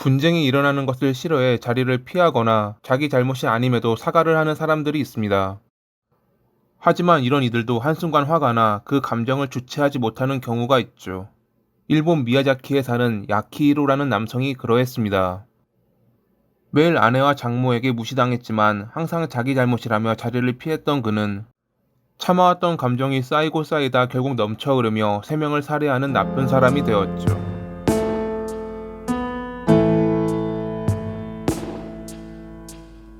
분쟁이 일어나는 것을 싫어해 자리를 피하거나 자기 잘못이 아님에도 사과를 하는 사람들이 있습니다. 하지만 이런 이들도 한순간 화가 나 그 감정을 주체하지 못하는 경우가 있죠. 일본 미야자키에 사는 야키히로라는 남성이 그러했습니다. 매일 아내와 장모에게 무시당했지만 항상 자기 잘못이라며 자리를 피했던 그는 참아왔던 감정이 쌓이고 쌓이다 결국 넘쳐흐르며 3명을 살해하는 나쁜 사람이 되었죠.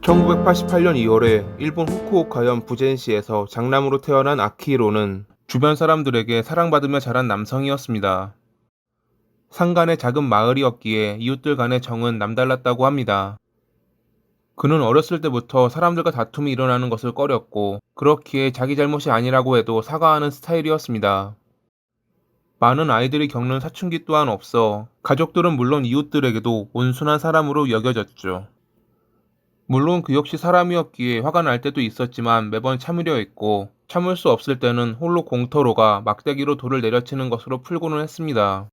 1988년 2월에 일본 후쿠오카현 부젠시에서 장남으로 태어난 아키히로는 주변 사람들에게 사랑받으며 자란 남성이었습니다. 산간의 작은 마을이었기에 이웃들 간의 정은 남달랐다고 합니다. 그는 어렸을 때부터 사람들과 다툼이 일어나는 것을 꺼렸고, 그렇기에 자기 잘못이 아니라고 해도 사과하는 스타일이었습니다. 많은 아이들이 겪는 사춘기 또한 없어 가족들은 물론 이웃들에게도 온순한 사람으로 여겨졌죠. 물론 그 역시 사람이었기에 화가 날 때도 있었지만 매번 참으려 했고, 참을 수 없을 때는 홀로 공터로가 막대기로 돌을 내려치는 것으로 풀고는 했습니다.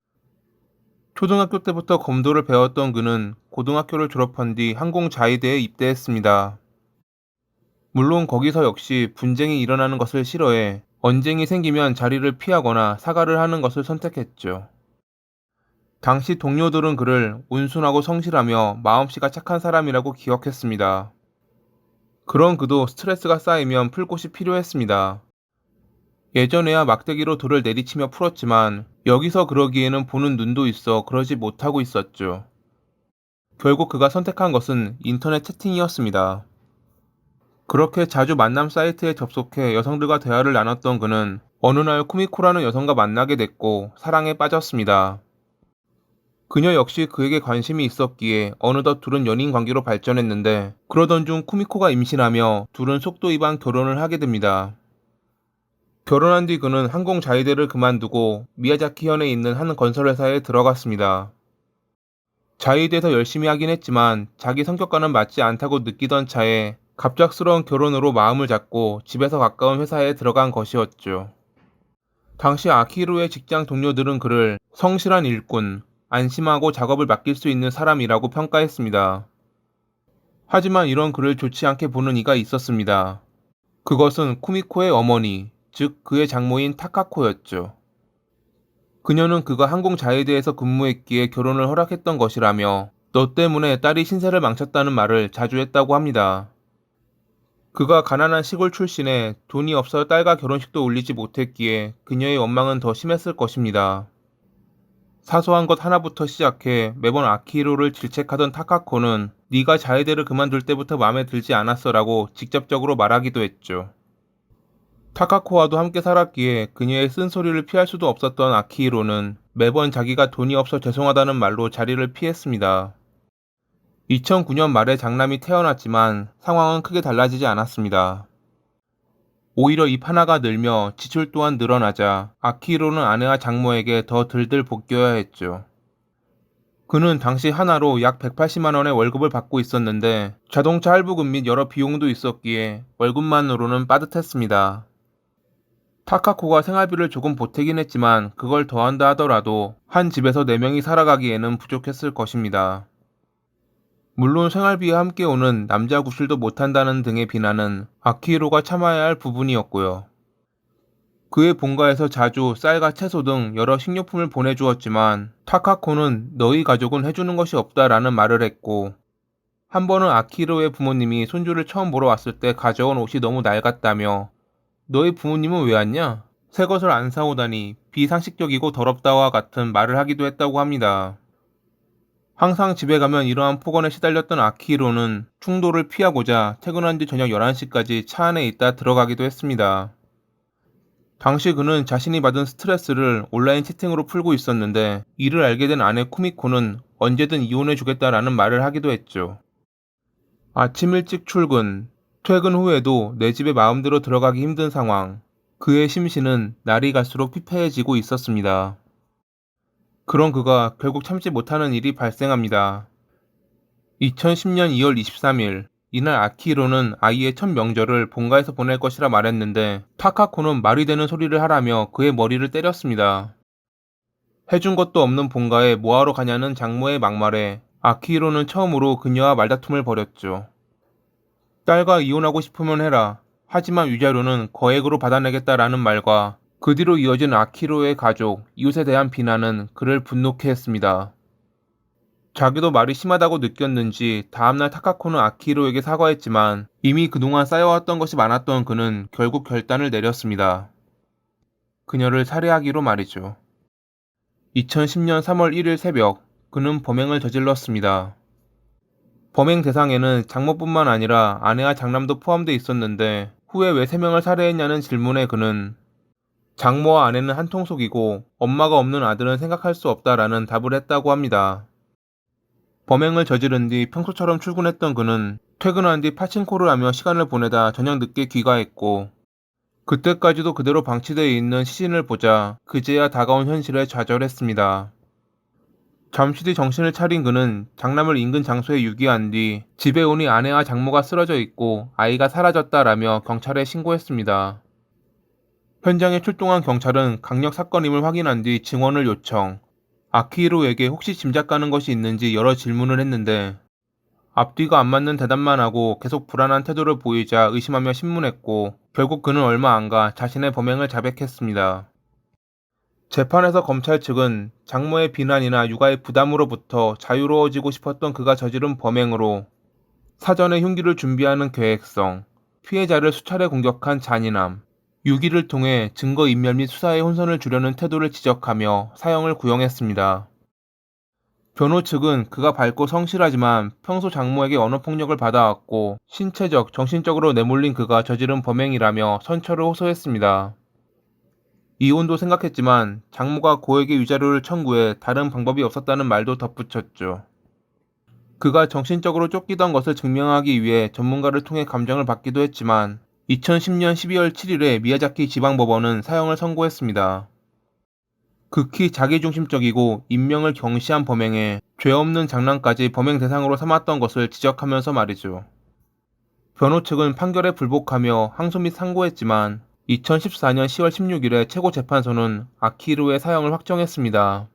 초등학교 때부터 검도를 배웠던 그는 고등학교를 졸업한 뒤 항공자위대에 입대했습니다. 물론 거기서 역시 분쟁이 일어나는 것을 싫어해 언쟁이 생기면 자리를 피하거나 사과를 하는 것을 선택했죠. 당시 동료들은 그를 온순하고 성실하며 마음씨가 착한 사람이라고 기억했습니다. 그런 그도 스트레스가 쌓이면 풀 곳이 필요했습니다. 예전에야 막대기로 돌을 내리치며 풀었지만 여기서 그러기에는 보는 눈도 있어 그러지 못하고 있었죠. 결국 그가 선택한 것은 인터넷 채팅이었습니다. 그렇게 자주 만남 사이트에 접속해 여성들과 대화를 나눴던 그는 어느 날 쿠미코라는 여성과 만나게 됐고 사랑에 빠졌습니다. 그녀 역시 그에게 관심이 있었기에 어느덧 둘은 연인 관계로 발전했는데, 그러던 중 쿠미코가 임신하며 둘은 속도 위반 결혼을 하게 됩니다. 결혼한 뒤 그는 항공자위대를 그만두고 미야자키현에 있는 한 건설회사에 들어갔습니다. 자위대에서 열심히 하긴 했지만 자기 성격과는 맞지 않다고 느끼던 차에 갑작스러운 결혼으로 마음을 잡고 집에서 가까운 회사에 들어간 것이었죠. 당시 아키히로의 직장 동료들은 그를 성실한 일꾼, 안심하고 작업을 맡길 수 있는 사람이라고 평가했습니다. 하지만 이런 그를 좋지 않게 보는 이가 있었습니다. 그것은 쿠미코의 어머니, 즉 그의 장모인 타카코였죠. 그녀는 그가 항공자위대에서 근무했기에 결혼을 허락했던 것이라며 너 때문에 딸이 신세를 망쳤다는 말을 자주 했다고 합니다. 그가 가난한 시골 출신에 돈이 없어 딸과 결혼식도 올리지 못했기에 그녀의 원망은 더 심했을 것입니다. 사소한 것 하나부터 시작해 매번 아키히로를 질책하던 타카코는 네가 자위대를 그만둘 때부터 마음에 들지 않았어라고 직접적으로 말하기도 했죠. 타카코와도 함께 살았기에 그녀의 쓴소리를 피할 수도 없었던 아키히로는 매번 자기가 돈이 없어 죄송하다는 말로 자리를 피했습니다. 2009년 말에 장남이 태어났지만 상황은 크게 달라지지 않았습니다. 오히려 입 하나가 늘며 지출 또한 늘어나자 아키히로는 아내와 장모에게 더 들들 볶여야 했죠. 그는 당시 하나로 약 180만 원의 월급을 받고 있었는데 자동차 할부금 및 여러 비용도 있었기에 월급만으로는 빠듯했습니다. 타카코가 생활비를 조금 보태긴 했지만 그걸 더한다 하더라도 한 집에서 4명이 살아가기에는 부족했을 것입니다. 물론 생활비와 함께 오는 남자 구실도 못한다는 등의 비난은 아키히로가 참아야 할 부분이었고요. 그의 본가에서 자주 쌀과 채소 등 여러 식료품을 보내주었지만 타카코는 너희 가족은 해주는 것이 없다라는 말을 했고, 한 번은 아키히로의 부모님이 손주를 처음 보러 왔을 때 가져온 옷이 너무 낡았다며 너희 부모님은 왜 왔냐? 새 것을 안 사오다니 비상식적이고 더럽다와 같은 말을 하기도 했다고 합니다. 항상 집에 가면 이러한 폭언에 시달렸던 아키히로는 충돌을 피하고자 퇴근한 뒤 저녁 11시까지 차 안에 있다 들어가기도 했습니다. 당시 그는 자신이 받은 스트레스를 온라인 채팅으로 풀고 있었는데, 이를 알게 된 아내 쿠미코는 언제든 이혼해주겠다라는 말을 하기도 했죠. 아침 일찍 출근, 퇴근 후에도 내 집에 마음대로 들어가기 힘든 상황, 그의 심신은 날이 갈수록 피폐해지고 있었습니다. 그런 그가 결국 참지 못하는 일이 발생합니다. 2010년 2월 23일, 이날 아키히로는 아이의 첫 명절을 본가에서 보낼 것이라 말했는데 타카코는 말이 되는 소리를 하라며 그의 머리를 때렸습니다. 해준 것도 없는 본가에 뭐하러 가냐는 장모의 막말에 아키히로는 처음으로 그녀와 말다툼을 벌였죠. 딸과 이혼하고 싶으면 해라. 하지만 위자료는 거액으로 받아내겠다라는 말과 그 뒤로 이어진 아키히로의 가족, 이웃에 대한 비난은 그를 분노케 했습니다. 자기도 말이 심하다고 느꼈는지 다음날 타카코는 아키히로에게 사과했지만 이미 그동안 쌓여왔던 것이 많았던 그는 결국 결단을 내렸습니다. 그녀를 살해하기로 말이죠. 2010년 3월 1일 새벽, 그는 범행을 저질렀습니다. 범행 대상에는 장모뿐만 아니라 아내와 장남도 포함돼 있었는데 후에 왜 3명을 살해했냐는 질문에 그는 장모와 아내는 한통속이고 엄마가 없는 아들은 생각할 수 없다라는 답을 했다고 합니다. 범행을 저지른 뒤 평소처럼 출근했던 그는 퇴근한 뒤 파친코를 하며 시간을 보내다 저녁 늦게 귀가했고 그때까지도 그대로 방치되어 있는 시신을 보자 그제야 다가온 현실에 좌절했습니다. 잠시 뒤 정신을 차린 그는 장남을 인근 장소에 유기한 뒤 집에 오니 아내와 장모가 쓰러져 있고 아이가 사라졌다라며 경찰에 신고했습니다. 현장에 출동한 경찰은 강력 사건임을 확인한 뒤 증언을 요청, 아키히로에게 혹시 짐작 가는 것이 있는지 여러 질문을 했는데 앞뒤가 안 맞는 대답만 하고 계속 불안한 태도를 보이자 의심하며 신문했고 결국 그는 얼마 안 가 자신의 범행을 자백했습니다. 재판에서 검찰 측은 장모의 비난이나 육아의 부담으로부터 자유로워지고 싶었던 그가 저지른 범행으로 사전에 흉기를 준비하는 계획성, 피해자를 수차례 공격한 잔인함, 유기를 통해 증거인멸 및 수사의 혼선을 주려는 태도를 지적하며 사형을 구형했습니다. 변호 측은 그가 밝고 성실하지만 평소 장모에게 언어폭력을 받아왔고 신체적, 정신적으로 내몰린 그가 저지른 범행이라며 선처를 호소했습니다. 이혼도 생각했지만 장모가 고액의 위자료를 청구해 다른 방법이 없었다는 말도 덧붙였죠. 그가 정신적으로 쫓기던 것을 증명하기 위해 전문가를 통해 감정을 받기도 했지만 2010년 12월 7일에 미야자키 지방법원은 사형을 선고했습니다. 극히 자기중심적이고 인명을 경시한 범행에 죄 없는 장남까지 범행 대상으로 삼았던 것을 지적하면서 말이죠. 변호 측은 판결에 불복하며 항소 및 상고했지만 2014년 10월 16일에 최고재판소는 아키히로의 사형을 확정했습니다.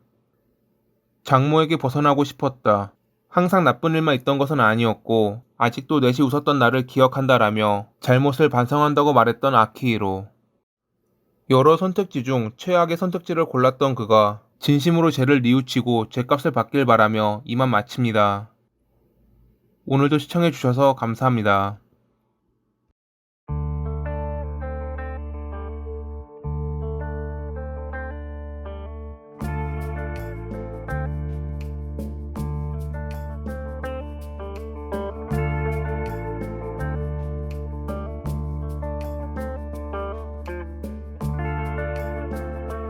장모에게 벗어나고 싶었다. 항상 나쁜 일만 있던 것은 아니었고 아직도 넷이 웃었던 나를 기억한다라며 잘못을 반성한다고 말했던 아키히로. 여러 선택지 중 최악의 선택지를 골랐던 그가 진심으로 죄를 뉘우치고 죄값을 받길 바라며 이만 마칩니다. 오늘도 시청해주셔서 감사합니다.